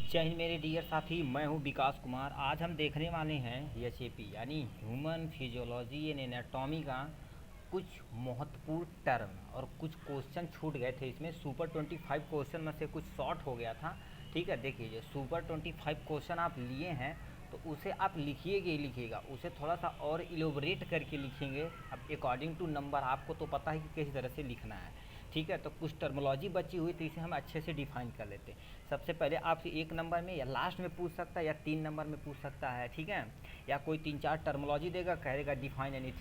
जय हिंद मेरे डियर साथी, मैं हूं विकास कुमार। आज हम देखने वाले हैं एचएपी यानी ह्यूमन फिजियोलॉजी एंड एनाटॉमी का कुछ महत्वपूर्ण टर्म और कुछ क्वेश्चन छूट गए थे। इसमें सुपर 25 क्वेश्चन में से कुछ शॉर्ट हो गया था। ठीक है, देखिए जो सुपर 25 क्वेश्चन आप लिए हैं तो उसे आप लिखिएगा ही लिखिएगा, उसे थोड़ा सा और इलोबरेट करके लिखेंगे। अब अकॉर्डिंग टू नंबर आपको तो पता है कि किस तरह से लिखना है। ठीक है, तो कुछ टर्मोलॉजी बची हुई तो इसे हम अच्छे से डिफाइन कर लेते हैं। सबसे पहले आपसे 1 नंबर में या लास्ट में पूछ सकता है या 3 नंबर में पूछ सकता है। ठीक है, या कोई 3-4 टर्मोलॉजी देगा, कहेगा डिफाइन एनी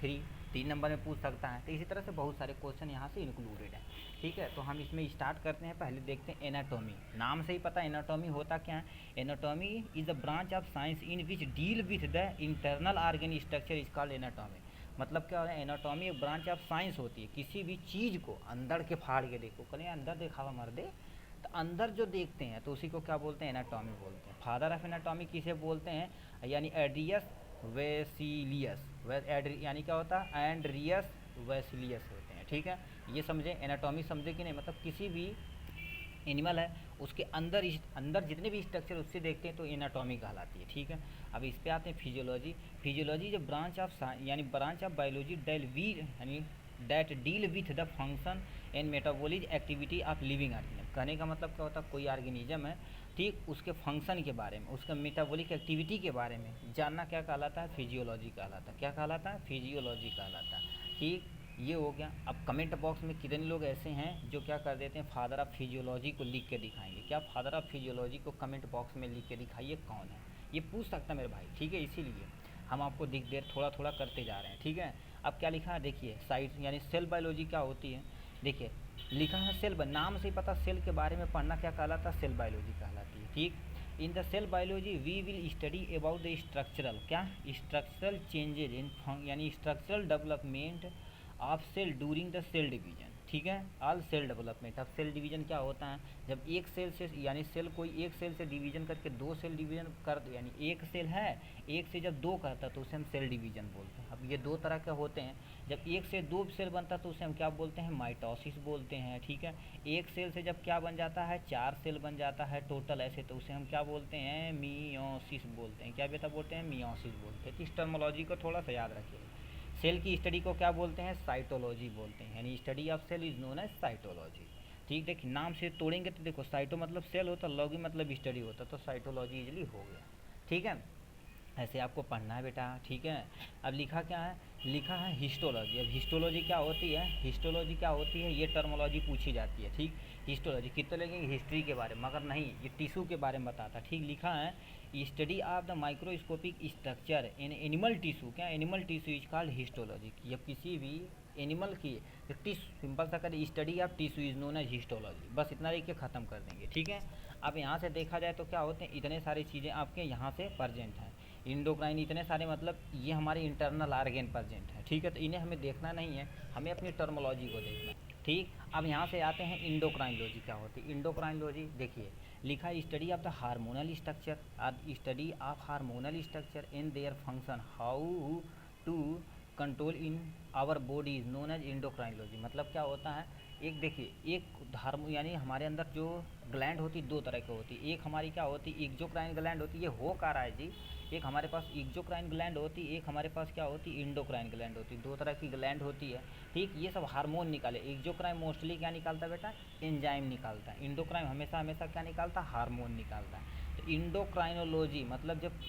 3 नंबर में पूछ सकता है। तो इसी तरह से बहुत सारे क्वेश्चन यहाँ से इंक्लूडेड हैं। ठीक है, तो हम इसमें स्टार्ट करते हैं। पहले देखते हैं एनाटॉमी। नाम से ही पता है एनाटॉमी होता क्या है। Anatomy is a branch of science in which deal with the internal organ structure is called anatomy. मतलब क्या हो रहा है, एनाटॉमी एक ब्रांच ऑफ साइंस होती है। किसी भी चीज़ को अंदर के फाड़ के देखो, कहीं अंदर दिखावा मर दे तो अंदर जो देखते हैं तो उसी को क्या बोलते हैं, एनाटॉमी बोलते हैं। फादर ऑफ एनाटॉमी किसे बोलते हैं, यानी एड्रियस वेसिलियस। यानी क्या होता है, एंड्रियस वेसिलियस होते हैं। ठीक है, ये समझे, एनाटॉमी समझे कि नहीं। मतलब किसी भी एनिमल है उसके अंदर जितने भी स्ट्रक्चर उससे देखते हैं तो एनाटॉमी कहलाती है। ठीक है, अब इस पे आते हैं फिजियोलॉजी। फिजियोलॉजी जो ब्रांच ऑफ यानी branch of biology that deal with the function and metabolic activity of living organism. कहने का मतलब क्या होता है, कोई ऑर्गेनिज्म है, ठीक, उसके फंक्शन के बारे में, उसका मेटाबॉलिक एक्टिविटी के बारे में जानना क्या कहलाता है, फिजियोलॉजी कहलाता है। क्या कहलाता है, फिजियोलॉजी कहलाता है। ठीक, ये हो गया। अब कमेंट बॉक्स में कितने लोग ऐसे हैं जो क्या कर देते हैं, फादर ऑफ फिजियोलॉजी को लिख के दिखाएंगे। क्या फादर ऑफ फिजियोलॉजी को कमेंट बॉक्स में लिख के दिखाइए कौन है, ये पूछ सकता है मेरे भाई। ठीक है, इसीलिए हम आपको दिख देर थोड़ा थोड़ा करते जा रहे हैं। ठीक है, अब क्या लिखा है देखिए, साइड यानी सेल बायोलॉजी क्या होती है। देखिए लिखा है सेल, नाम से ही पता सेल के बारे में पढ़ना क्या कहलाता है, सेल बायोलॉजी कहलाती है। ठीक, in the cell biology we will study about the structural क्या स्ट्रक्चरल चेंजेज इन यानी structural development of cell during the cell division. ठीक है, ऑल सेल डेवलपमेंट। अब सेल डिवीजन क्या होता है, जब एक सेल से यानी सेल कोई एक सेल से डिवीजन करके 2 सेल डिवीजन कर दो, यानी एक सेल है, एक से जब 2 करता तो उसे हम सेल डिवीजन बोलते हैं। अब ये 2 तरह के होते हैं। जब एक से 2 सेल बनता तो उसे हम क्या बोलते हैं, माइटोसिस बोलते हैं। ठीक है, एक सेल से जब क्या बन जाता है, 4 सेल बन जाता है टोटल ऐसे, तो उसे हम क्या बोलते हैं, मियोसिस बोलते हैं। क्या बेटा बोलते हैं, मियोसिस बोलते हैं। इस टर्मोलॉजी को थोड़ा सा याद रखिए। सेल की स्टडी को क्या बोलते हैं, साइटोलॉजी बोलते हैं, यानी study of cell is known as cytology. ठीक, देखिए नाम से तोड़ेंगे तो देखो, साइटो मतलब सेल होता, लॉगी मतलब स्टडी होता, तो साइटोलॉजी इजली हो गया। ठीक है, ऐसे आपको पढ़ना है बेटा। ठीक है, अब लिखा क्या है, लिखा है हिस्टोलॉजी। अब हिस्टोलॉजी क्या होती है, हिस्टोलॉजी क्या होती है, ये टर्मोलॉजी पूछी जाती है। ठीक, हिस्टोलॉजी कितने लगेंगे, हिस्ट्री के बारे में, मगर नहीं, ये टिश्यू के बारे में बताता। ठीक, लिखा है study of the microscopic structure in animal tissue. क्या animal tissue is called histology. या किसी भी एनिमल की टिश्यू, सिंपल सा कर, study of tissue is known as histology. बस इतना लिख के ख़त्म कर देंगे। ठीक है, अब यहाँ से देखा जाए तो क्या होते हैं, इतने सारी चीज़ें आपके यहाँ से प्रजेंट हैं। इंडोक्राइन इतने सारे, मतलब ये हमारे इंटरनल आर्गन प्रजेंट है। ठीक है, तो इन्हें हमें देखना नहीं है, हमें अपनी टर्मोलॉजी को देखना है। ठीक, अब यहाँ से आते हैं इंडोक्राइनलॉजी क्या होती है। इंडोक्राइनलॉजी देखिए लिखा है study of the hormonal structure और study of hormonal structure in their function how to control in our body is known as endocrinology. मतलब क्या होता है, एक देखिए, एक हार्मोन यानी हमारे अंदर जो ग्लैंड होती दो तरह की होती है। एक हमारी क्या होती है, एक्सोक्राइन ग्लैंड होती है, ये हो का रहा है जी। एक हमारे पास एक्सोक्राइन ग्लैंड होती है, एक हमारे पास क्या होती है, इंडोक्राइन ग्लैंड होती है। 2 तरह की ग्लैंड होती है। ठीक, ये सब हार्मोन निकाले। एक्सोक्राइन मोस्टली क्या निकालता है बेटा, एंजाइम निकालता है। इंडोक्राइन हमेशा हमेशा क्या निकालता है, हार्मोन निकालता है। तो इंडोक्राइनोलॉजी मतलब जब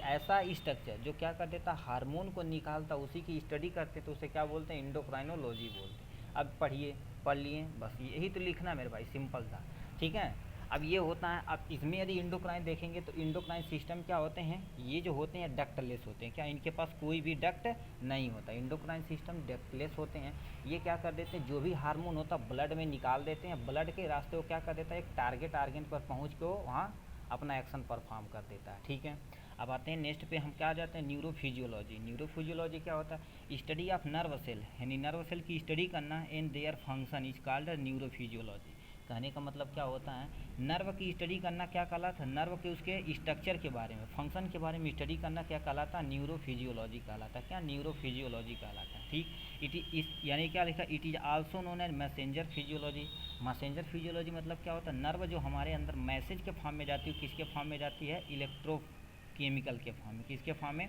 ऐसा स्ट्रक्चर जो क्या कर देता, हार्मोन को निकालता, उसी की स्टडी करते तो उसे क्या बोलते हैं, इंडोक्राइनोलॉजी बोलते हैं। अब पढ़िए, पढ़ लिए, बस यही तो लिखना है मेरे भाई, सिंपल था। ठीक है, अब ये होता है। अब इसमें यदि इंडोक्राइन देखेंगे तो इंडोक्राइन सिस्टम क्या होते हैं, ये जो होते हैं डक्टलेस होते हैं। क्या इनके पास कोई भी डक्ट नहीं होता, इंडोक्राइन सिस्टम डक्टलेस होते हैं। ये क्या कर देते हैं, जो भी हार्मोन होता है ब्लड में निकाल देते हैं। ब्लड के रास्ते वो क्या कर देता है, एक टारगेट आर्गन पर पहुँच के वो वहाँ अपना एक्शन परफॉर्म कर देता है। ठीक है, अब आते हैं नेक्स्ट पे, हम क्या आ जाते हैं, न्यूरोफिजियोलॉजी। न्यूरोफिजियोलॉजी क्या होता है, स्टडी ऑफ नर्व सेल, यानी नर्व सेल की स्टडी करना and their function is called neurophysiology. कहने का मतलब क्या होता है, नर्व की स्टडी करना क्या कहलाता है, नर्व के उसके स्ट्रक्चर के बारे में, फंक्शन के बारे में स्टडी करना क्या कहलाता है, न्यूरोफिजियोलॉजी कहलाता है। क्या, न्यूरोफिजियोलॉजी कहलाता है। ठीक, इट इज यानी क्या लिखा, it is also known as messenger physiology. Messenger physiology मतलब क्या होता है, नर्व जो हमारे अंदर मैसेज के फॉर्म में जाती है, किसके फॉर्म में जाती है, इलेक्ट्रोकेमिकल के फॉर्म में, किसके फॉर्म में,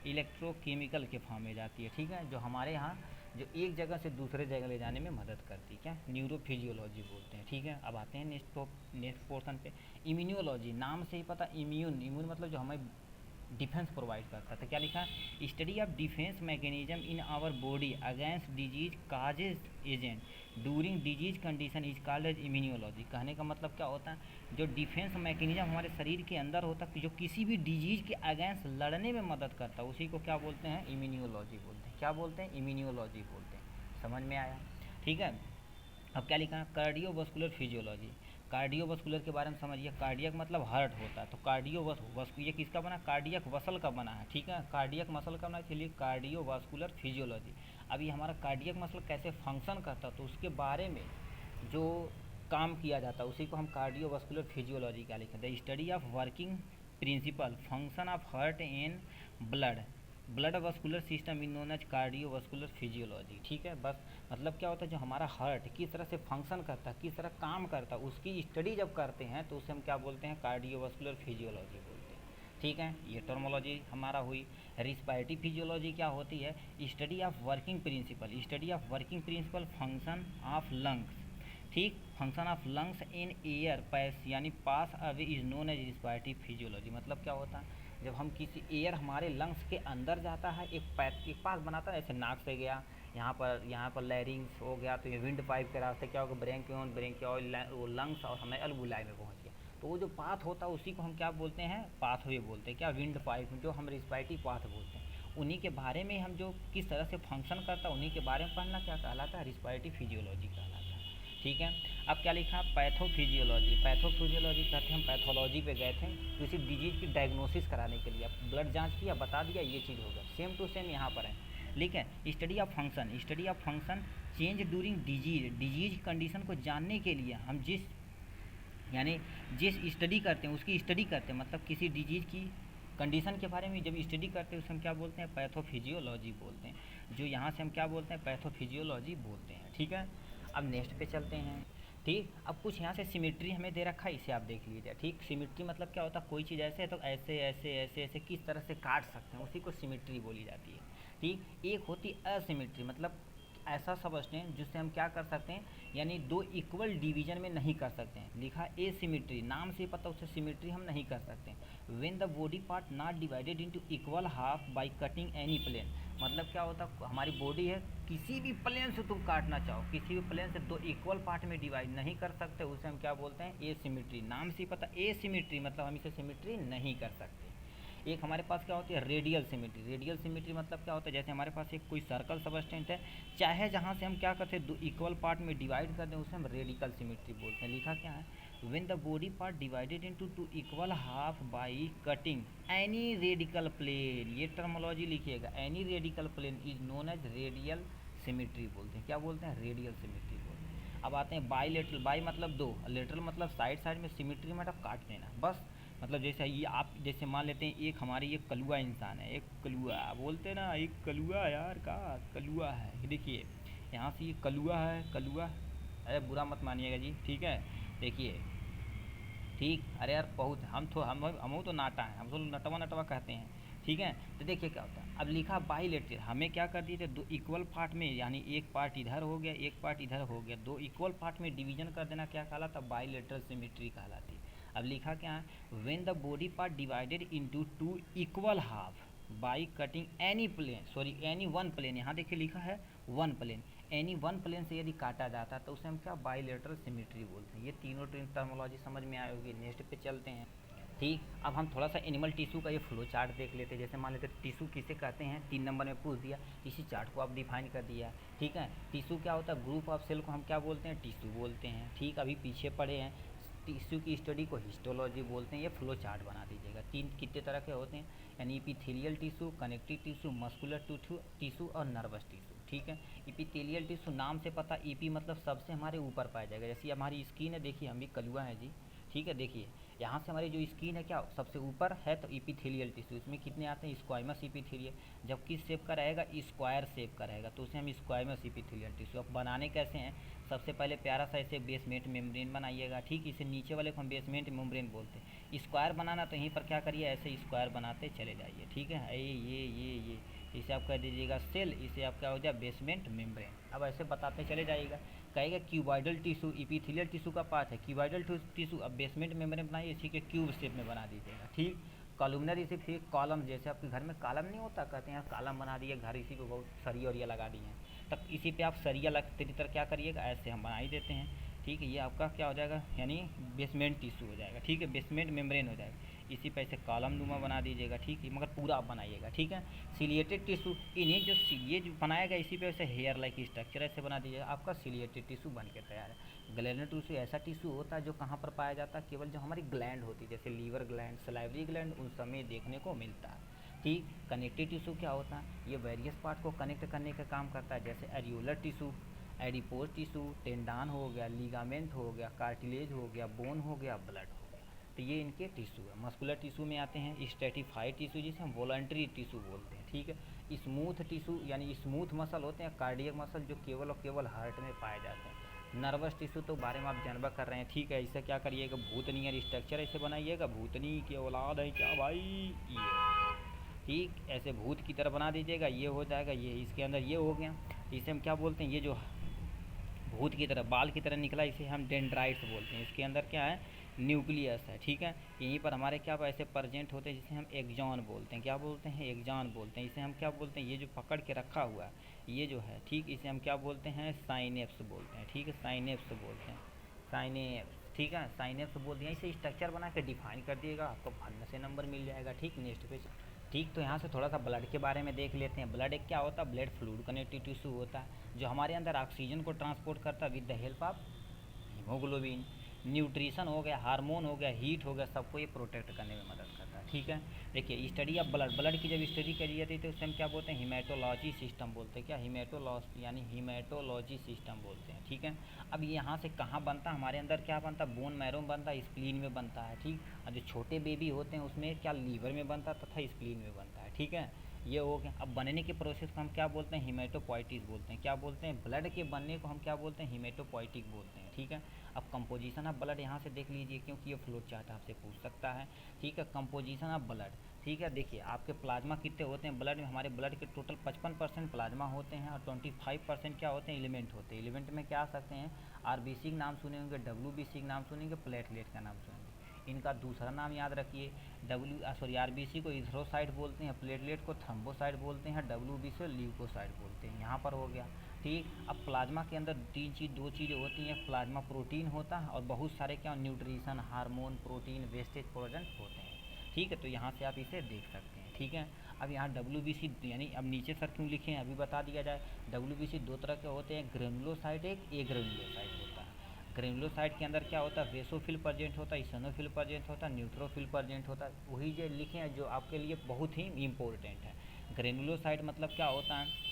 इलेक्ट्रोकेमिकल के फॉर्म में जाती है, ठीक है, जो हमारे यहाँ जो एक जगह से दूसरे जगह ले जाने में मदद करती है, क्या न्यूरोफिजियोलॉजी बोलते हैं, ठीक है। अब आते हैं नेक्स्ट पोर्शन पे, इम्यूनोलॉजी, नाम से ही पता, इम्यून मतलब जो हमें डिफेंस प्रोवाइड करता है, तो क्या लिखा है, study of defence mechanism in our body against disease causes agent during disease condition is called as immunology. कहने का मतलब क्या होता है, जो डिफेंस मैकेनिज्म हमारे शरीर के अंदर होता है जो किसी भी डिजीज के अगेंस्ट लड़ने में मदद करता है, उसी को क्या बोलते हैं, इम्यूनोलॉजी बोलते हैं। क्या बोलते हैं, इम्यूनोलॉजी बोलते हैं। समझ में आया, ठीक है। अब क्या लिखा है, कार्डियोवास्कुलर फिजियोलॉजी, कार्डियोवास्कुलर के बारे में समझिए, कार्डियक मतलब हार्ट होता है, तो ये किसका बना, कार्डियक वसल का बना है, ठीक है, कार्डियक मसल का बना, चलिए कार्डियोवास्कुलर फिजियोलॉजी। अब ये हमारा कार्डियक मसल कैसे फंक्शन करता है, तो उसके बारे में जो काम किया जाता है उसी को हम कार्डियोवास्कुलर फिजियोलॉजी क्या लिखें, the study of working principle function of heart and blood vascular system in known as cardiovascular physiology, ठीक है। बस मतलब क्या होता है, जो हमारा हार्ट किस तरह से फंक्शन करता है, किस तरह काम करता है, उसकी स्टडी जब करते हैं तो उसे हम क्या बोलते हैं, कार्डियोवास्कुलर फिजियोलॉजी बोलते हैं, ठीक है। ये टर्मोलॉजी हमारा हुई। रिस्पायरेटरी फिजियोलॉजी क्या होती है, study of working principle function of lungs, ठीक, function of lungs in air pass यानी pass away is known as respiratory physiology. मतलब क्या होता है, जब हम किसी एयर हमारे लंग्स के अंदर जाता है, एक पास बनाता है, जैसे नाक से गया, यहाँ पर लैरिंग्स हो गया, तो ये विंड पाइप के रास्ते क्या होगा, ब्रेंकियोल वो लंग्स और हमें अल्वुलाई में पहुँच गया, तो वो जो पाथ होता है उसी को हम क्या बोलते हैं, पाथवे बोलते हैं, क्या, विंड पाइप, जो हम रिस्पायरेटरी पाथ बोलते हैं। उन्हीं के बारे में हम जो किस तरह से फंक्शन करता है उन्हीं के बारे में पढ़ना क्या कहलाता है, रिस्पायरेटरी फिजियोलॉजी कहलाता है, ठीक है। अब क्या लिखा, पैथोफिजियोलॉजी, पैथोफिजियोलॉजी कहते हैं, हम पैथोलॉजी पे गए थे किसी डिजीज की डायग्नोसिस कराने के लिए, ब्लड जांच किया, बता दिया ये चीज़ होगा, सेम टू सेम यहाँ पर है, ठीक है। Study of function change during disease condition को जानने के लिए हम जिस स्टडी करते हैं उसकी स्टडी करते हैं, मतलब किसी डिजीज की कंडीशन के बारे में जब स्टडी करते हैं उसे हम क्या बोलते हैं, पैथोफिजियोलॉजी बोलते हैं, जो यहाँ से हम क्या बोलते हैं, पैथोफिजियोलॉजी बोलते हैं, ठीक है। अब नेक्स्ट पे चलते हैं, ठीक। अब कुछ यहाँ से सिमिट्री हमें दे रखा है, इसे आप देख लीजिए, ठीक। सिमिट्री मतलब क्या होता है, कोई चीज़ ऐसे है तो ऐसे ऐसे ऐसे ऐसे किस तरह से काट सकते हैं, उसी को सिमिट्री बोली जाती है, ठीक। एक होती असिमिट्री, मतलब ऐसा समझते जिससे हम क्या कर सकते हैं, यानी दो इक्वल डिवीजन में नहीं कर सकते हैं, लिखा ए सिमिट्री, नाम से पता उससे सिमिट्री हम नहीं कर सकते। When the body part not divided into equal half by cutting any plane, मतलब क्या होता है, हमारी बॉडी है, किसी भी प्लेन से तुम काटना चाहो, किसी भी प्लेन से दो इक्वल पार्ट में डिवाइड नहीं कर सकते, उसे हम क्या बोलते हैं, ए सिमिट्री, नाम से पता ए सिमिट्री, मतलब हम इसे सिमिट्री नहीं कर सकते। एक हमारे पास क्या होती है, रेडियल सिमिट्री मतलब क्या होता है, जैसे हमारे पास एक कोई सर्कल सबस्टेंस है, चाहे जहाँ से हम क्या करते हैं, दो इक्वल पार्ट में डिवाइड कर दें, उसे हम रेडिकल सिमिट्री बोलते हैं। लिखा क्या है, when the body part divided into two equal half by cutting any radical plane, ये टर्मोलॉजी लिखिएगा, any radical plane is known as radial symmetry बोलते हैं। क्या बोलते हैं, रेडियल सिमिट्री बोलते हैं। अब आते हैं बाईलेटरल, बाई मतलब दो, लेटरल मतलब साइड में, सिमिट्री मतलब काट देना, बस। मतलब जैसे ये आप जैसे मान लेते हैं, एक हमारी एक कलुआ इंसान है, एक कलुआ बोलते हैं ना, एक कलुआ यार का कलुआ है, देखिए यहाँ से ये कलुआ है, कलुआ, अरे बुरा मत मानिएगा जी, ठीक है, देखिए, ठीक, अरे यार बहुत हम तो नाटा है, हम तो नटवा कहते हैं, ठीक है। तो देखिए क्या होता है, अब लिखा बाईलेटरल, हमें क्या कर दिए थे, दो इक्वल पार्ट में, यानी एक पार्ट इधर हो गया, एक पार्ट इधर हो गया, दो इक्वल पार्ट में डिवीजन कर देना क्या कहलाता, बाईलेटरल सिमिट्री कहलाती है। अब लिखा क्या है, when the body part divided into two equal half by cutting any one plane, यहाँ देखिए लिखा है one plane, any one plane से यदि काटा जाता है तो उसे हम क्या बाईलेटरल सिमिट्री बोलते हैं। ये तीनों टर्मोलॉजी समझ में आई होगी। नेक्स्ट पे चलते हैं, ठीक। अब हम थोड़ा सा एनिमल टिश्यू का ये फ्लो चार्ट देख लेते हैं। जैसे मान लेते टिश्यू किसे कहते हैं, 3 नंबर में पूछ दिया, इसी चार्ट को आप डिफाइन कर दिया, ठीक है। टिश्यू क्या होता है, ग्रुप ऑफ सेल को हम क्या बोलते हैं, टिश्यू बोलते हैं, ठीक। अभी पीछे पड़े हैं, टिश्यू की स्टडी को हिस्टोलॉजी बोलते हैं। ये फ्लो चार्ट बना दीजिएगा। कितने तरह के होते हैं, यानी epithelial tissue, connective tissue, muscular tissue और नर्वस टिश्यू, ठीक है। इपिथेलियल टिश्यू नाम से पता, ईपी मतलब सबसे हमारे ऊपर पाया जाएगा। जैसे हमारी स्किन है, देखिए हम भी कलुआ हैं जी, ठीक है। देखिए यहाँ से हमारी जो स्किन है क्या सबसे ऊपर है तो इपिथेलियल टिश्यू, इसमें कितने आते हैं स्क्वाइमस इपिथेलियल, जब किस शेप का रहेगा स्क्वायर शेप का रहेगा तो उसे हम स्क्वाइमस इपिथेलियल टिश्यू। अब बनाने कैसे हैं, सबसे पहले प्यारा सा ऐसे बेसमेंट मेम्ब्रेन बनाइएगा, ठीक, इसे नीचे वाले को हम बेसमेंट मेम्ब्रेन बोलते हैं। स्क्वायर बनाना तो यहीं पर क्या करिए ऐसे स्क्वायर बनाते चले जाइए, ठीक है, ये इसे आप कह दीजिएगा सेल, इसे आप क्या हो जाए बेसमेंट मेम्ब्रेन। अब ऐसे बताते चले जाइएगा, कहेगा क्यूबॉइडल टिश्यू इपिथेलियल टिश्यू का पार्ट है, क्यूबॉइडल टिश्यू अब बेसमेंट मेम्ब्रेन बनाइए, इसी के क्यूब शेप में बना दीजिएगा, ठीक। कॉलमनर इसे फिर कॉलम, जैसे आपके घर में कॉलम नहीं होता, कहते हैं कॉलम बना दिए घर, इसी पे बहुत सरिया वरिया लगा दिए हैं, तब इसी पे आप सरिया लगते तरह क्या करिएगा ऐसे हम बना ही देते हैं, ठीक है। ये आपका क्या हो जाएगा यानी बेसमेंट टिश्यू हो जाएगा, ठीक है, बेसमेंट मेम्ब्रेन हो जाएगा। इसी पे ऐसे कॉलम नुमा बना दीजिएगा, ठीक है, मगर पूरा आप बनाइएगा, ठीक है। सिलिएटेड टिश्यू इन्हें जो ये जो बनाएगा इसी पे ऐसे हेयर लाइक स्ट्रक्चर ऐसे बना दीजिएगा, आपका सिलिएटेड टिश्यू बन के तैयार है। ग्लैंडुलर टिश्यू ऐसा टिश्यू होता है जो कहाँ पर पाया जाता है, केवल जो हमारी ग्लैंड होती है जैसे लीवर ग्लैंड, सलाइवरी ग्लैंड, उन समय देखने को मिलता है, ठीक। कनेक्टिव टिश्यू क्या होता है, ये वेरियस पार्ट को कनेक्ट करने का काम करता है, जैसे एरियोलर टिश्यू, एडिपोज टिश्यू, टेंडान हो गया, लिगामेंट हो गया, कार्टिलेज हो गया, बोन हो गया, ब्लड हो गया, तो ये इनके टिश्यू है। मस्कुलर टिश्यू में आते हैं स्ट्रेटिफाइड टिश्यू जिसे हम वॉलंटरी टिश्यू बोलते हैं, ठीक है। स्मूथ टिश्यू यानी स्मूथ मसल होते हैं, कार्डियक मसल जो केवल और केवल हार्ट में पाए जाते हैं। नर्वस टिश्यू तो बारे में आप जानबा कर रहे हैं, ठीक है। इसे क्या करिएगा भूतनी यानी स्ट्रक्चर ऐसे बनाइएगा, भूतनी की औलाद है क्या भाई ये, ठीक, ऐसे भूत की तरह बना दीजिएगा, ये हो जाएगा, ये इसके अंदर ये हो गया, इसे हम क्या बोलते हैं, ये जो भूत की तरह बाल की तरह निकला इसे हम डेंड्राइट्स बोलते हैं, इसके अंदर क्या है न्यूक्लियस है, ठीक है। यहीं पर हमारे क्या ऐसे प्रेजेंट होते हैं जिसे हम एक्सॉन बोलते हैं, क्या बोलते हैं एक्सॉन बोलते हैं, इसे हम क्या बोलते हैं ये जो पकड़ के रखा हुआ है ये जो है, ठीक, इसे हम क्या बोलते हैं साइनेप्स बोलते हैं, ठीक है, साइनेप्स बोलते हैं, साइनेप्स, ठीक है, साइनेप्स बोलते हैं। इसे स्ट्रक्चर बना के डिफाइन कर दिएगा, आपको फन से नंबर मिल जाएगा, ठीक। नेक्स्ट पेज, ठीक। तो यहाँ से थोड़ा सा ब्लड के बारे में देख लेते हैं। ब्लड एक क्या होता है, ब्लड फ्लूइड कनेक्टिव टिश्यू होता है जो हमारे अंदर ऑक्सीजन को ट्रांसपोर्ट करता है with the help of haemoglobin. Nutrition हो गया, हार्मोन हो गया, हीट हो गया, सबको ये प्रोटेक्ट करने में मदद करता है, ठीक है। देखिए स्टडी ऑफ ब्लड की जब स्टडी करी जाती है तो उसे हम क्या बोलते हैं हीमेटोलॉजी सिस्टम बोलते हैं, क्या हीमेटोलॉजी यानी हीमेटोलॉजी सिस्टम बोलते हैं, ठीक है। अब यहाँ से कहाँ बनता है, हमारे अंदर क्या बनता है बोन मैरो में बनता है, स्प्लीन में बनता है, ठीक। और जो छोटे बेबी होते हैं उसमें क्या लीवर में बनता है तथा स्प्लीन में बनता है, ठीक है। ये हो गया। अब बनने के प्रोसेस को हम क्या बोलते हैं हीमेटोपोइटिस बोलते हैं, क्या बोलते हैं ब्लड के बनने को हम क्या बोलते हैं हीमेटोपोइटिक बोलते हैं, ठीक है। अब कंपोजिशन ऑफ ब्लड यहाँ से देख लीजिए क्योंकि ये फ्लो चार्ट आपसे पूछ सकता है, ठीक है। कंपोजिशन ऑफ ब्लड, ठीक है। देखिए आपके प्लाज्मा कितने होते हैं ब्लड में, हमारे ब्लड के टोटल 55% प्लाज्मा होते हैं और 25% क्या होते हैं एलिमेंट होते हैं। एलिमेंट में क्या आ सकते हैं आरबीसी का नाम सुने होंगे, डब्ल्यूबीसी का नाम सुनेंगे, प्लेटलेट का नाम सुनेंगे। इनका दूसरा नाम याद रखिए, आरबीसी को इथ्रोसाइट बोलते हैं, प्लेटलेट को थ्रोम्बोसाइट बोलते हैं, डब्ल्यूबीसी को ल्यूकोसाइट बोलते हैं। यहाँ पर हो गया, ठीक। अब प्लाज्मा के अंदर दो चीज़ें होती हैं, प्लाज्मा प्रोटीन होता है और बहुत सारे क्या nutrition, hormone, protein, wastage product होते हैं, ठीक है। तो यहाँ से आप इसे देख सकते हैं, ठीक है। अब यहाँ डब्ल्यूबीसी यानी अब नीचे सर क्यों लिखे हैं अभी बता दिया जाए। डब्ल्यूबीसी दो तरह के होते हैं, ग्रेनुलोसाइट एक ग्रेनुलोसाइट होता है। ग्रेनुलोसाइट के अंदर क्या होता है बेसोफिल प्रेजेंट होता है, इसोनोफिल प्रेजेंट होता है, न्यूट्रोफिल प्रेजेंट होता है, वही जो लिखे हैं जो आपके लिए बहुत ही इम्पोर्टेंट है। ग्रेनुलोसाइट मतलब क्या होता है,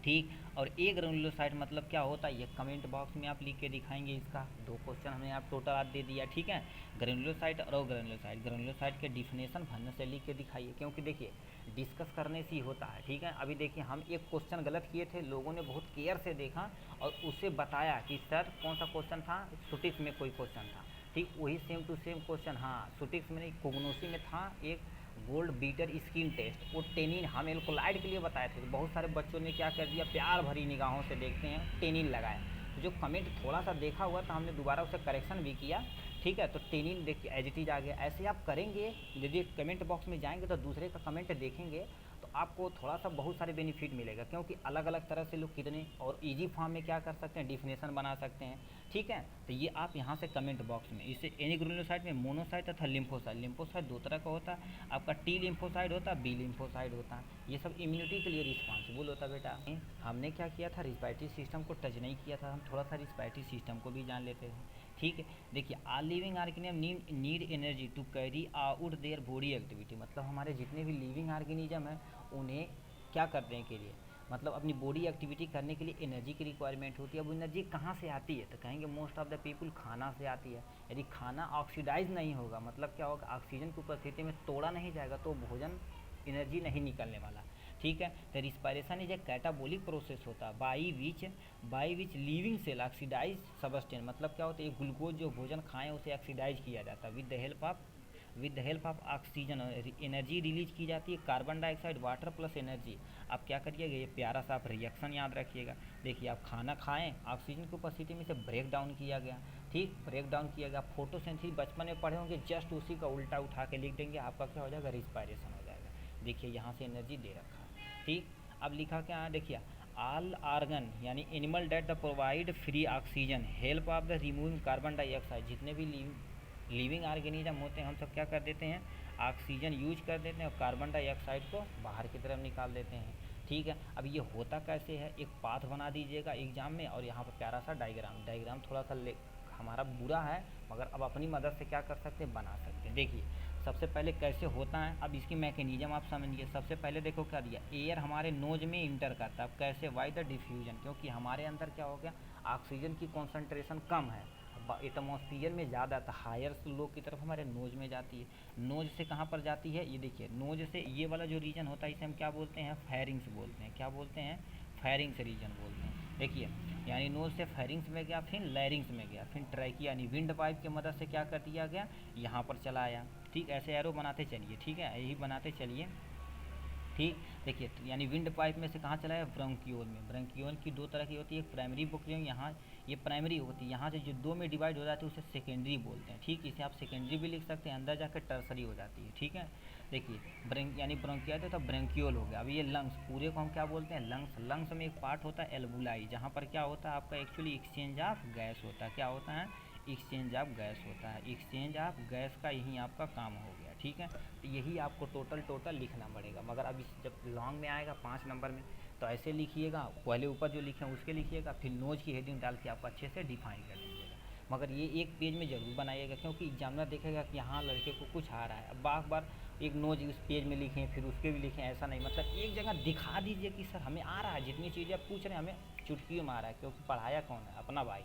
ठीक। और ए ग्रेनुलोसाइट मतलब क्या होता है ये कमेंट बॉक्स में आप लिख के दिखाएंगे, इसका 2 क्वेश्चन हमने आप टोटल आज दे दिया, ठीक है। ग्रेनुलोसाइट और ग्रेनुलोसाइट के डिफिनेशन भरने से लिख के दिखाइए क्योंकि देखिए डिस्कस करने से ही होता है, ठीक है। अभी देखिए हम एक क्वेश्चन गलत किए थे, लोगों ने बहुत केयर से देखा और उसे बताया कि सर कौन सा क्वेश्चन था, सुटिक्स में कोई क्वेश्चन था, ठीक। वही सेम टू सेम क्वेश्चन, हाँ सुटिक्स में नहीं कोग्नोसी में था एक गोल्ड बीटर स्किन टेस्ट, वो टेनिन हम एल्कोलाइड के लिए बताए थे। तो बहुत सारे बच्चों ने क्या कर दिया प्यार भरी निगाहों से देखते हैं टेनिन लगाया, तो जो कमेंट थोड़ा सा देखा हुआ था हमने दोबारा उसे करेक्शन भी किया, ठीक है। तो टेनिन देखिए एज इट इज आ गया। ऐसे आप करेंगे यदि कमेंट बॉक्स में जाएंगे तो दूसरे का कमेंट देखेंगे तो आपको थोड़ा सा बहुत सारे बेनिफिट मिलेगा क्योंकि अलग अलग तरह से लोग कितने और इजी फॉर्म में क्या कर सकते हैं डिफिनेशन बना सकते हैं, ठीक है। तो ये आप यहाँ से कमेंट बॉक्स में इसे एनी ग्रेनुलोसाइट में मोनोसाइट तथा लिम्फोसाइट, लिम्फोसाइट दो तरह का होता है, आपका टी लिम्फोसाइट होता है, बी लिम्फोसाइट होता है। ये सब इम्यूनिटी के लिए रिस्पॉन्सिबल होता है बेटा। हमने क्या किया था रिस्पायरेटरी सिस्टम को टच नहीं किया था, हम थोड़ा सा रिस्पायरेटरी सिस्टम को भी जान लेते हैं, ठीक है। देखिए all living organism need energy to carry out their body activity, मतलब हमारे जितने भी लिविंग ऑर्गेनिज्म हैं उन्हें क्या करने के लिए मतलब अपनी बॉडी एक्टिविटी करने के लिए एनर्जी की रिक्वायरमेंट होती है। अब एनर्जी कहाँ से आती है, तो कहेंगे मोस्ट ऑफ द पीपल खाना से आती है। यदि खाना ऑक्सीडाइज नहीं होगा, मतलब क्या होगा, ऑक्सीजन की उपस्थिति में तोड़ा नहीं जाएगा तो भोजन एनर्जी नहीं निकलने वाला। ठीक है, तो respiration is a catabolic process होता है by which living cell oxidize substance, मतलब क्या होता है, ये ग्लूकोज जो भोजन खाएं उसे ऑक्सीडाइज किया जाता है with the help of oxygen, energy release की जाती है, carbon dioxide water plus energy. आप क्या करिएगा, ये प्यारा सा आप रिएक्शन याद रखिएगा। देखिए आप खाना खाएं, ऑक्सीजन की उपस्थिति में से ब्रेक डाउन किया गया, ठीक, ब्रेक डाउन किया गया। फोटोसिंथेसिस बचपन में पढ़े होंगे, जस्ट उसी का उल्टा उठा के लिख देंगे, आपका क्या हो जाएगा, रिस्पायरेशन हो जाएगा। देखिए यहाँ से एनर्जी दे रखा है, ठीक। अब लिखा क्या है, देखिए ऑल आर्गन यानी animal that the provide free oxygen help of the removing carbon dioxide, जितने भी लिविंग ऑर्गेनिज्म होते हैं हम सब क्या कर देते हैं, ऑक्सीजन यूज कर देते हैं और कार्बन डाइऑक्साइड को बाहर की तरफ निकाल देते हैं। ठीक है, अब ये होता कैसे है, एक पाथ बना दीजिएगा एग्जाम में, और यहाँ पर प्यारा सा डायग्राम थोड़ा सा हमारा बुरा है, मगर अब अपनी मदद से क्या कर सकते हैं, बना सकते हैं। देखिए सबसे पहले कैसे होता है, अब इसकी मैकेनिज्म आप समझिए। सबसे पहले देखो क्या दिया, एयर हमारे नोज में इंटर करता है। अब कैसे, वाई द डिफ्यूजन, क्योंकि हमारे अंदर क्या हो गया, ऑक्सीजन की कॉन्सेंट्रेशन कम है, एटमॉस्फियर में ज़्यादा था, हायर लो की तरफ हमारे नोज में जाती है। नोज से कहाँ पर जाती है, ये देखिए नोज से ये वाला जो रीजन होता है इसे हम क्या बोलते हैं, फेरिंग्स बोलते हैं। क्या बोलते हैं, फेरिंग्स रीजन बोलते हैं। देखिए यानी नोज से फेरिंग्स में गया, फिर लैरिंग्स में गया, फिर ट्रैकिया यानी विंड पाइप की मदद से क्या कर दिया गया, यहाँ पर चला आया। ठीक, ऐसे एरो बनाते चलिए, ठीक है, यही बनाते चलिए। ठीक, देखिए यानी विंड पाइप में से कहाँ चला है, ब्रोंकियोल में। ब्रोंकियोल की दो तरह की होती है, एक प्राइमरी ब्रोंकियोल, यहाँ ये प्राइमरी होती है, यहाँ से जो दो में डिवाइड हो जाती है उसे सेकेंडरी बोलते हैं। ठीक, इसे आप सेकेंडरी भी लिख सकते हैं, अंदर जाकर टर्सरी हो जाती है। ठीक है, देखिए यानी ब्रोंकिया तो ब्रोंकियोल हो गया। अब ये लंग्स, पूरे को हम क्या बोलते हैं, लंग्स में एक पार्ट होता है एल्बुलाई, जहाँ पर क्या होता है आपका एक्चुअली एक्सचेंज ऑफ गैस होता है। क्या होता है, एक्सचेंज ऑफ गैस होता है। एक्सचेंज ऑफ गैस का यही आपका काम हो गया। ठीक है, तो यही आपको टोटल लिखना पड़ेगा, मगर अब इस जब लॉन्ग में आएगा 5 नंबर में तो ऐसे लिखिएगा, पहले ऊपर जो लिखे हैं उसके लिखिएगा, फिर नोज की हेडिंग डाल के आपको अच्छे से डिफाइन कर दीजिएगा। मगर ये एक पेज में ज़रूर बनाइएगा, क्योंकि एग्जामिनर देखेगा कि यहाँ लड़के को कुछ आ रहा है। अब बार एक नोज उस पेज में लिखें फिर उसके भी लिखें, ऐसा नहीं, मतलब एक जगह दिखा दीजिए कि सर हमें आ रहा है, जितनी चीज़ें आप पूछ रहे हैं हमें चुटकियों में आ रहा है, क्योंकि पढ़ाया कौन है, अपना भाई।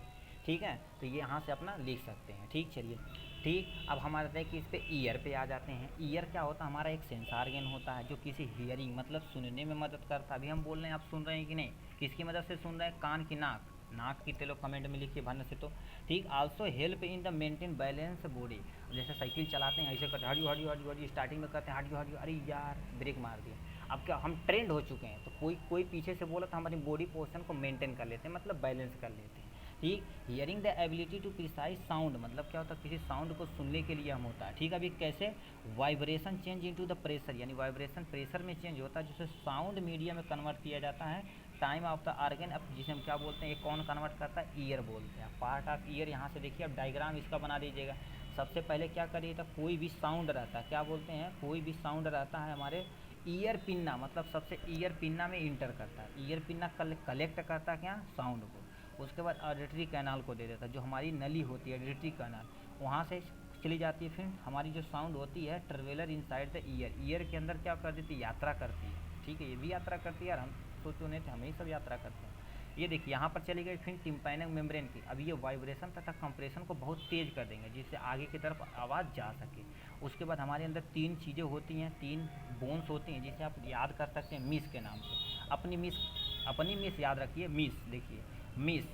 ठीक है, तो ये यहाँ से अपना लिख सकते हैं। ठीक, चलिए ठीक, अब हम आते हैं कि इस पे ईयर पे आ जाते हैं। ईयर क्या होता है, हमारा एक सेंस ऑर्गन होता है जो किसी हियरिंग मतलब सुनने में मदद करता है। अभी हम बोल रहे हैं, आप सुन रहे हैं कि नहीं, किसकी मदद से सुन रहे हैं, कान की नाक की, चलो कमेंट में लिखिए भरने से। तो ठीक, also help in the maintain balance body. जैसे साइकिल चलाते हैं ऐसे करते हड़ी हड़ी हड़ी हड़ी, स्टार्टिंग में करते हैं हड़ी हड़ी, अरे यार ब्रेक मार दिया। अब क्या हम ट्रेंड हो चुके हैं, तो कोई पीछे से बोला तो हमारी बॉडी पोर्शन को मेंटेन कर लेते हैं, मतलब बैलेंस कर लेते हैं। ठीक, hearing the ability to precise sound, मतलब क्या होता है, किसी साउंड को सुनने के लिए हम होता है। ठीक है, अभी कैसे, vibration change into the pressure, यानी वाइब्रेशन प्रेशर में चेंज होता है, जिसे साउंड मीडिया में कन्वर्ट किया जाता है। टाइम ऑफ द आर्गन, अब जिसे हम क्या बोलते हैं, ये कौन कन्वर्ट करता है, ईयर बोलते हैं, पार्ट ऑफ ईयर। यहाँ से देखिए अब डायग्राम इसका बना दीजिएगा। सबसे पहले क्या करिएगा, कोई भी साउंड रहता है, क्या बोलते हैं, कोई भी साउंड रहता है हमारे ईयर पिन्ना, मतलब सबसे ईयर पिन्ना में इंटर करता है। ईयर पिन्ना कलेक्ट करता है क्या, साउंड को, उसके बाद ऑडिटरी कैनाल को दे देता है, जो हमारी नली होती है ऑडिटरी कैनाल, वहाँ से चली जाती है। फिर हमारी जो साउंड होती है ट्रेवलर इनसाइड द ईयर के अंदर क्या कर देती है, यात्रा करती है। ठीक है, ये भी यात्रा करती है, और हम सोचो नहीं थे, हम ही सब यात्रा करते हैं। ये देखिए यहाँ पर चली गई फिर टिम्पैनिक मेम्ब्रेन की। अब ये वाइब्रेशन तथा कंप्रेशन को बहुत तेज़ कर देंगे, जिससे आगे की तरफ आवाज़ जा सके। उसके बाद हमारे अंदर 3 चीज़ें होती हैं, 3 बोन्स होती हैं, जिसे आप याद कर सकते हैं मिस के नाम से। अपनी मिस याद रखिए, मिस, देखिए मिस,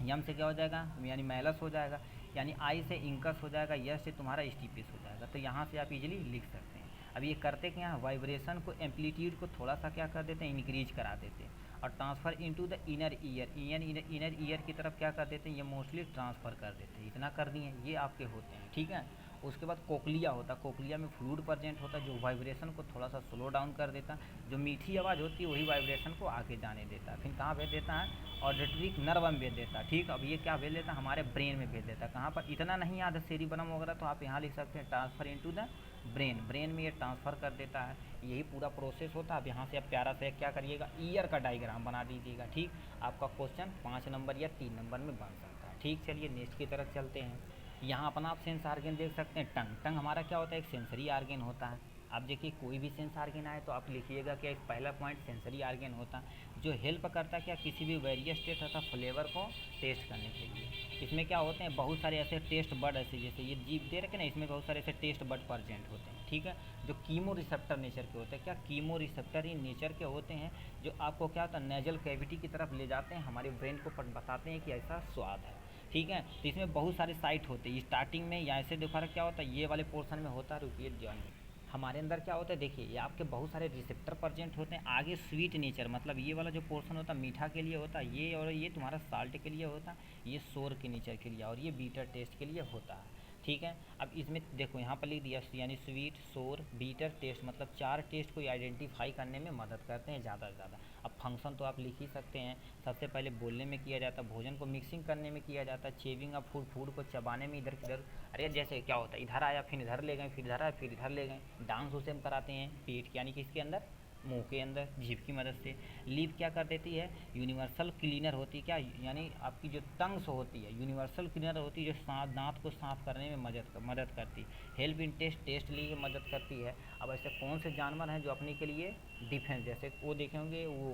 यम से क्या हो जाएगा, यानी मैलस हो जाएगा, यानी आई से इंकस हो जाएगा, यस से तुम्हारा स्टीपिस हो जाएगा। तो यहाँ से आप इजीली लिख सकते हैं। अब ये करते क्या हैं, वाइब्रेशन को एम्पलीट्यूड को थोड़ा सा क्या कर देते हैं, इंक्रीज करा देते हैं, और transfer into the inner ear की तरफ क्या कर देते हैं, ये मोस्टली ट्रांसफ़र कर देते हैं। इतना कर दिए, ये आपके होते हैं। ठीक है, उसके बाद कोक्लिया होता है, कोक्लिया में फ्लूइड प्रेजेंट होता है, जो वाइब्रेशन को थोड़ा सा स्लो डाउन कर देता है। जो मीठी आवाज़ होती है वही वाइब्रेशन को आगे जाने देता है। फिर कहाँ भेज देता है, ऑडिटरी नर्व में भेज देता है। ठीक, अब ये क्या भेज देता है, हमारे ब्रेन में भेज देता है। कहाँ पर, इतना नहीं याद है सेरिबेलम वगैरह, तो आप यहाँ लिख सकते हैं ट्रांसफ़र इनटू द ब्रेन में ये ट्रांसफ़र कर देता है। यही पूरा प्रोसेस होता है। अब यहाँ से आप प्यारा से क्या करिएगा, ईयर का डायग्राम बना दीजिएगा। ठीक, आपका क्वेश्चन 5 नंबर या 3 नंबर में बन सकता है। ठीक, चलिए नेक्स्ट की तरफ चलते हैं। यहाँ अपना आप सेंस आर्गन देख सकते हैं, टंग हमारा क्या होता है, एक सेंसरी आर्गन होता है। आप देखिए कोई भी सेंस आर्गन आए तो आप लिखिएगा कि पहला पॉइंट सेंसरी आर्गन होता है जो हेल्प करता क्या किसी भी वेरियस टेस्ट तथा फ्लेवर को टेस्ट करने के लिए। इसमें क्या होते हैं बहुत सारे ऐसे टेस्ट बड ऐसे जैसे ये जीभ दे रखे ना, इसमें बहुत सारे ऐसे टेस्ट बड प्रेजेंट होते हैं, ठीक है, जो कीमो रिसेप्टर नेचर के होते हैं। क्या कीमो रिसेप्टर ही नेचर के होते हैं जो आपको क्या होता है नेजल कैविटी की तरफ ले जाते हैं, हमारे ब्रेन को बताते हैं कि ऐसा स्वाद है, ठीक है। तो इसमें बहुत सारे साइट होते हैं स्टार्टिंग में, या ऐसे देखा क्या होता है ये वाले पोर्शन में होता है, रुकिए ध्यान। हमारे अंदर क्या होता है देखिए ये आपके बहुत सारे रिसेप्टर प्रेजेंट होते हैं। आगे स्वीट नेचर मतलब ये वाला जो पोर्शन होता है मीठा के लिए होता है ये, और ये तुम्हारा साल्ट के लिए होता है, ये सोर के नेचर के लिए, और ये बीटर टेस्ट के लिए होता है, ठीक है। अब इसमें देखो यहाँ पर लिख दिया यानी स्वीट सोर बीटर टेस्ट मतलब 4 टेस्ट को आइडेंटिफाई करने में मदद करते हैं ज़्यादा से ज़्यादा। अब फंक्शन तो आप लिख ही सकते हैं। सबसे पहले बोलने में किया जाता है, भोजन को मिक्सिंग करने में किया जाता है, चेविंग ऑफ फूड फूड को चबाने में इधर किधर, अरे जैसे क्या होता है इधर आया फिर इधर ले गए, फिर इधर आया फिर इधर ले गए। डांस उसे हम कराते हैं पेट यानी कि इसके अंदर मुंह के अंदर जीभ की मदद से। लीप क्या कर देती है यूनिवर्सल क्लीनर होती है, क्या यानी आपकी जो टंग्स होती है यूनिवर्सल क्लीनर होती है जो दांत को साफ करने में मदद करती है। हेल्प इन टेस्ट टेस्ट लिए मदद करती है। अब ऐसे कौन से जानवर हैं जो अपने के लिए डिफेंस, जैसे वो देखेंगे वो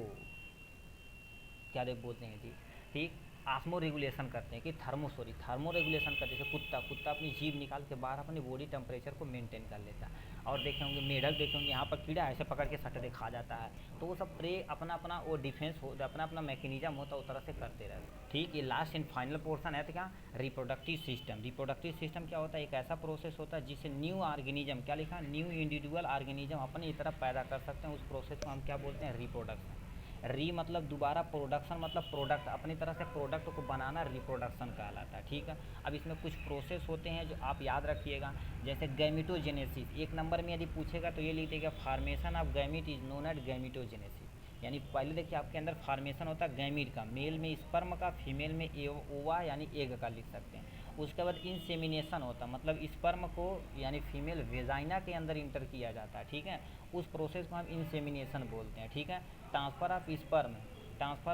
क्या बोलते हैं जी, ठीक, आस्मो रेगुलेशन करते हैं कि थर्मो रेगुलेशन करते हैं। जैसे कुत्ता अपनी जीभ निकाल के बाहर अपनी बॉडी टेम्परेचर को मेंटेन कर लेता है। और देखे होंगे मेढक देखे होंगे यहाँ पर कीड़ा ऐसे पकड़ के सटदे खा जाता है, तो वो सब प्रे अपना अपना वो डिफेंस हो अपना अपना मैकेनिज्म होता है उस तरह से करते रहते हैं, ठीक। ये लास्ट एंड फाइनल पोर्सन है तो क्या रिप्रोडक्टिव सिस्टम। रिप्रोडक्टिव सिस्टम क्या होता है एक ऐसा प्रोसेस होता है जिससे न्यू ऑर्गेनिज्म, क्या लिखा न्यू इंडिविजुअल ऑर्गेनिज्म अपनी तरफ पैदा कर सकते हैं। उस प्रोसेस को हम क्या बोलते हैं रिप्रोडक्शन। री मतलब दोबारा, प्रोडक्शन मतलब प्रोडक्ट, अपनी तरह से प्रोडक्ट को बनाना रिप्रोडक्शन कहलाता है, ठीक है। अब इसमें कुछ प्रोसेस होते हैं जो आप याद रखिएगा, जैसे गैमिटोजेनेसिस। 1 नंबर में यदि पूछेगा तो ये लिख देगा formation of gamete is known at gametogenesis. यानी पहले देखिए आपके अंदर फॉर्मेशन होता है गैमिट का, मेल में स्पर्म का, फीमेल में ओवा यानी एग का लिख सकते हैं। उसके बाद इंसेमिनेशन होता है मतलब स्पर्म को यानी फीमेल वेजाइना के अंदर इंटर किया जाता है, ठीक है। उस प्रोसेस को हम इंसेमिनेशन बोलते हैं, ठीक है। ट्रांसफ़र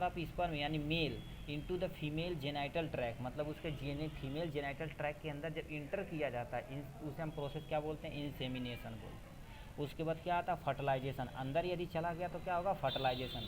ऑफ स्पर्म यानी male into the female genital tract मतलब उसके फीमेल जेनाइटल ट्रैक के अंदर जब इंटर किया जाता है उसे हम प्रोसेस क्या बोलते हैं इंसेमिनेशन बोलते हैं। उसके बाद क्या आता है फर्टिलाइजेशन, अंदर यदि चला गया तो क्या होगा फर्टिलाइजेशन।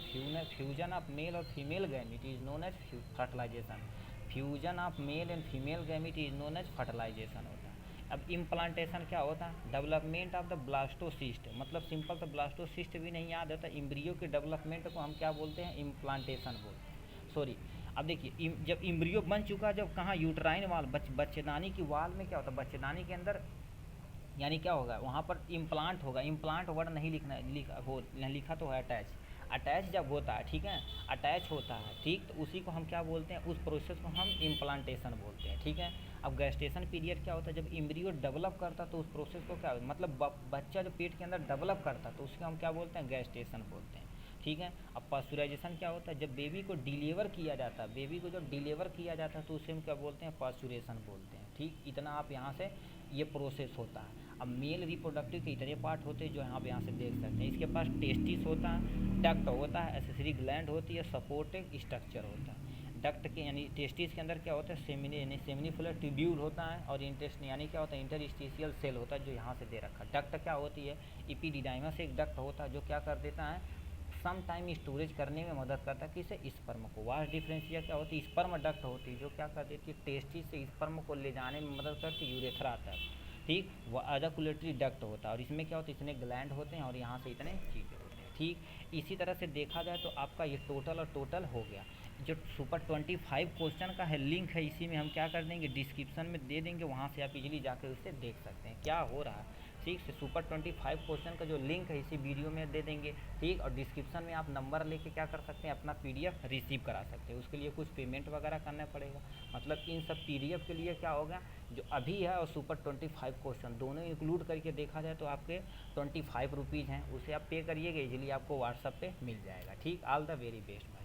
फ्यूजन ऑफ मेल और female gamete is known as fertilization. Fusion of male and female gamete is known as fertilization होता है। अब इम्प्लांटेशन क्या होता है डेवलपमेंट ऑफ द ब्लास्टोसिस्ट, मतलब सिंपल सा ब्लास्टोसिस्ट भी नहीं याद होता, इम्ब्रियो के डेवलपमेंट को हम क्या बोलते हैं इम्प्लांटेशन बोलते हैं, सॉरी। अब देखिए जब इम्ब्रियो बन चुका, जब कहाँ यूट्राइन वाल बच्चेदानी की वाल में क्या होता है बच्चेदानी के अंदर यानी क्या होगा वहाँ पर इम्प्लांट होगा। इम्प्लांट वर्ड नहीं लिखा तो है अटैच जब होता है, ठीक है, अटैच होता है, ठीक, तो उसी को हम क्या बोलते हैं उस प्रोसेस को हम इम्प्लांटेशन बोलते हैं, ठीक है। अब गेस्टेशन पीरियड क्या होता है जब एम्ब्रियो डेवलप करता तो उस प्रोसेस को क्या मतलब बच्चा जो पेट के अंदर डेवलप करता तो उसको हम क्या बोलते हैं गेस्टेशन बोलते हैं, ठीक है। अब पास्चुराइजेशन क्या होता है जब बेबी को डिलीवर किया जाता है, बेबी को जब डिलीवर किया जाता है तो उसे हम क्या बोलते हैं पास्चुरेशन बोलते हैं, ठीक। इतना आप यहाँ से ये प्रोसेस होता है। अब मेल रिप्रोडक्टिव के इतने पार्ट होते हैं जो आप यहाँ से देख सकते हैं। इसके पास टेस्टिस होता है, डक्ट होता है, एसेसरी ग्लैंड होती है, सपोर्टिंग स्ट्रक्चर होता है। डक्ट के यानी टेस्टिस के अंदर क्या होता है सेमिनिफुलर ट्यूब्यूल होता है, और इंटेस्ट यानी क्या होता है इंटरस्टिशियल सेल होता है जो यहाँ से दे रखा है। डक्ट क्या होती है इपीडिडाइमस एक डक्ट होता है जो क्या कर देता है सम टाइम स्टोरेज करने में मदद करता है किसे स्पर्म को। वास्ट डिफरेंशिया क्या होती है स्पर्म डक्ट होती है जो क्या कर देती है टेस्टिस से स्पर्म को ले जाने में मदद करती है यूरेथ्रा तक, ठीक। वह अजाकुलेटरी डक्ट होता है और इसमें क्या होता है इतने ग्लैंड होते हैं और यहाँ से इतने चीज़ें होते हैं, ठीक। इसी तरह से देखा जाए तो आपका ये टोटल हो गया। जो सुपर 25 क्वेश्चन का है लिंक है इसी में हम क्या कर देंगे डिस्क्रिप्शन में दे देंगे, वहाँ से आप इजीली जाकर उससे देख सकते हैं क्या हो रहा है, ठीक। से सुपर 25 क्वेश्चन का जो लिंक है इसी वीडियो में दे देंगे, ठीक। और डिस्क्रिप्शन में आप नंबर लेके क्या कर सकते हैं अपना PDF रिसीव करा सकते हैं। उसके लिए कुछ पेमेंट वगैरह करना पड़ेगा, मतलब इन सब PDF के लिए क्या होगा जो अभी है और सुपर 25 क्वेश्चन दोनों इंक्लूड करके देखा जाए तो आपके 25 रुपीज़ हैं, उसे आप पे करिएगा इजीली आपको व्हाट्सअप पे मिल जाएगा, ठीक। ऑल द वेरी बेस्ट भाई।